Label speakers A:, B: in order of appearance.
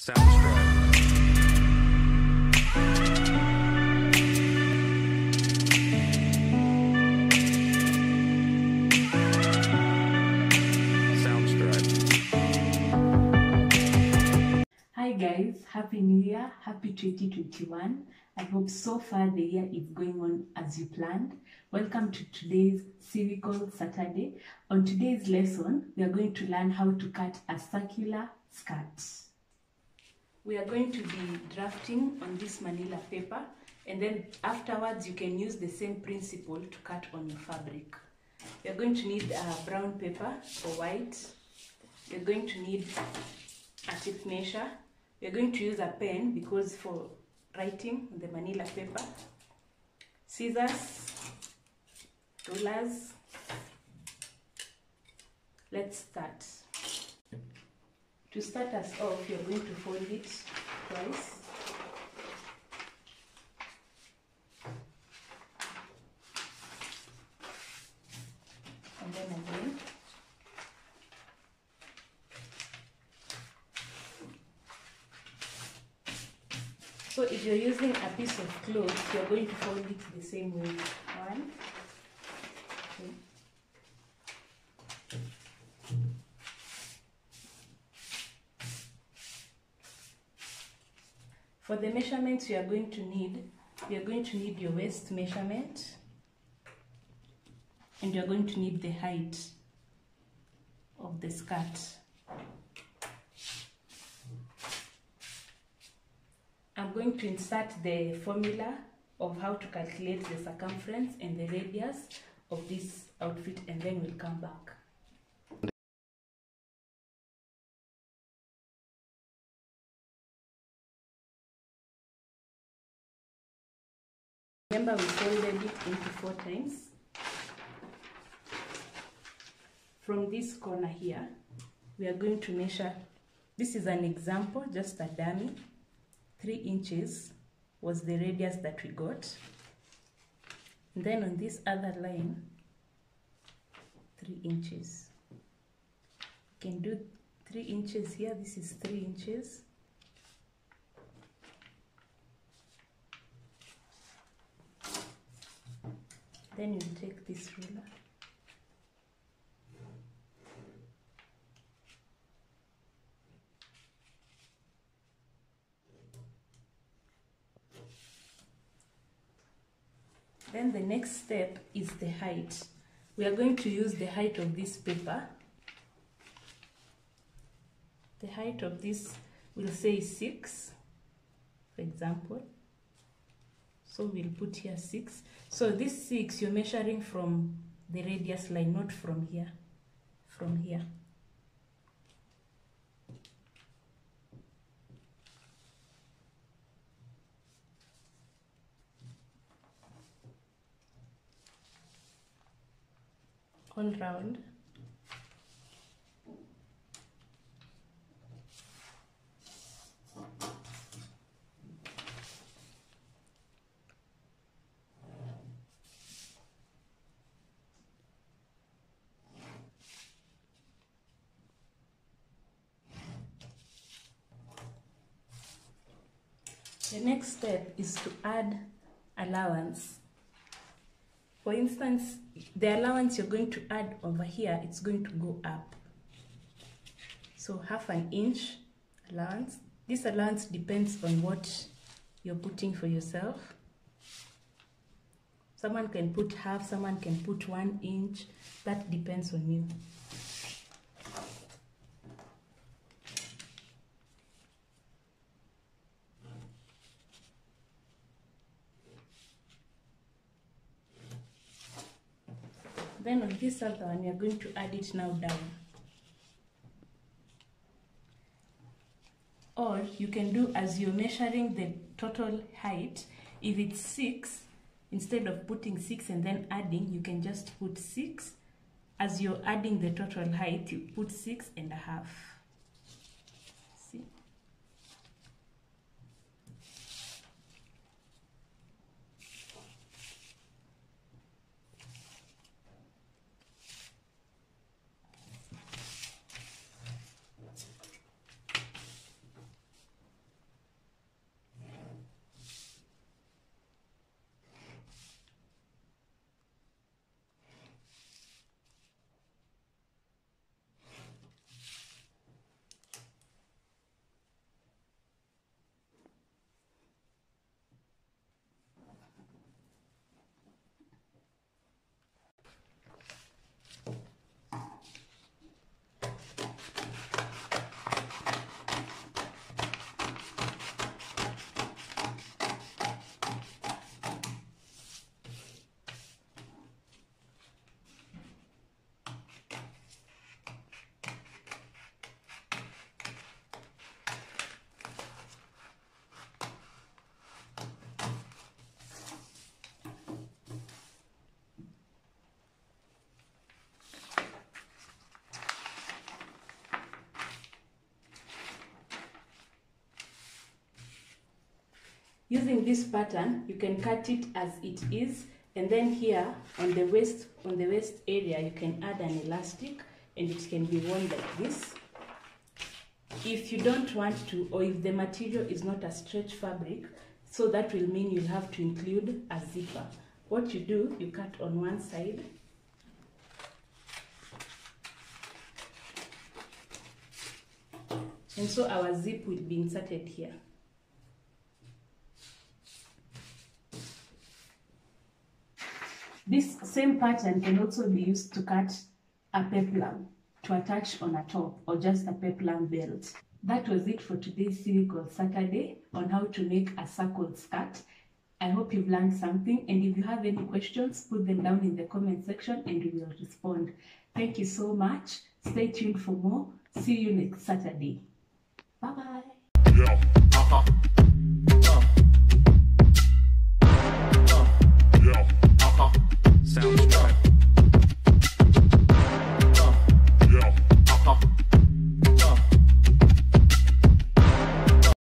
A: Soundstripe.
B: Hi guys, Happy New Year, Happy 2021. I hope so far the year is going on as you planned. Welcome to today's Civical Saturday. On today's lesson, we are going to learn how to cut a circular skirt. We are going to be drafting on this manila paper, and then afterwards you can use the same principle to cut on your fabric. We are going to need brown paper or white. We are going to need a tape measure. We are going to use a pen because for writing the manila paper, scissors, rulers. Let's start. To start us off, you're going to fold it twice. And then again. So if you're using a piece of cloth, you're going to fold it the same way. 1, 2. For the measurements we are going to need your waist measurement, and you're going to need the height of the skirt. I'm going to insert the formula of how to calculate the circumference and the radius of this outfit, and then we'll come back. Remember, we folded it into 4 times. From this corner here, we are going to measure. This is an example, just a dummy. 3 inches was the radius that we got. And then on this other line, 3 inches. You can do 3 inches here. This is 3 inches. Then you take this ruler. Then the next step is the height. We are going to use the height of this paper. The height of this, we'll say 6, for example. So we'll put here 6. So this 6, you're measuring from the radius line, not from here. From here. All round. The next step is to add allowance. For instance, the allowance you're going to add over here, it's going to go up. So ½ inch allowance. This allowance depends on what you're putting for yourself. Someone can put half, someone can put 1 inch. That depends on you. Then on this other one, we are going to add it now down. Or you can do as you're measuring the total height. If it's 6, instead of putting 6 and then adding, you can just put 6. As you're adding the total height, you put 6.5. See? Using this pattern, you can cut it as it is, and then here on the waist area, you can add an elastic and it can be worn like this. If you don't want to, or if the material is not a stretch fabric, so that will mean you'll have to include a zipper. What you do, you cut on one side, and so our zip will be inserted here. This same pattern can also be used to cut a peplum to attach on a top, or just a peplum belt. That was it for today's Circle Saturday on how to make a circle skirt. I hope you've learned something, and if you have any questions, put them down in the comment section and we will respond. Thank you so much. Stay tuned for more. See you next Saturday. Bye-bye.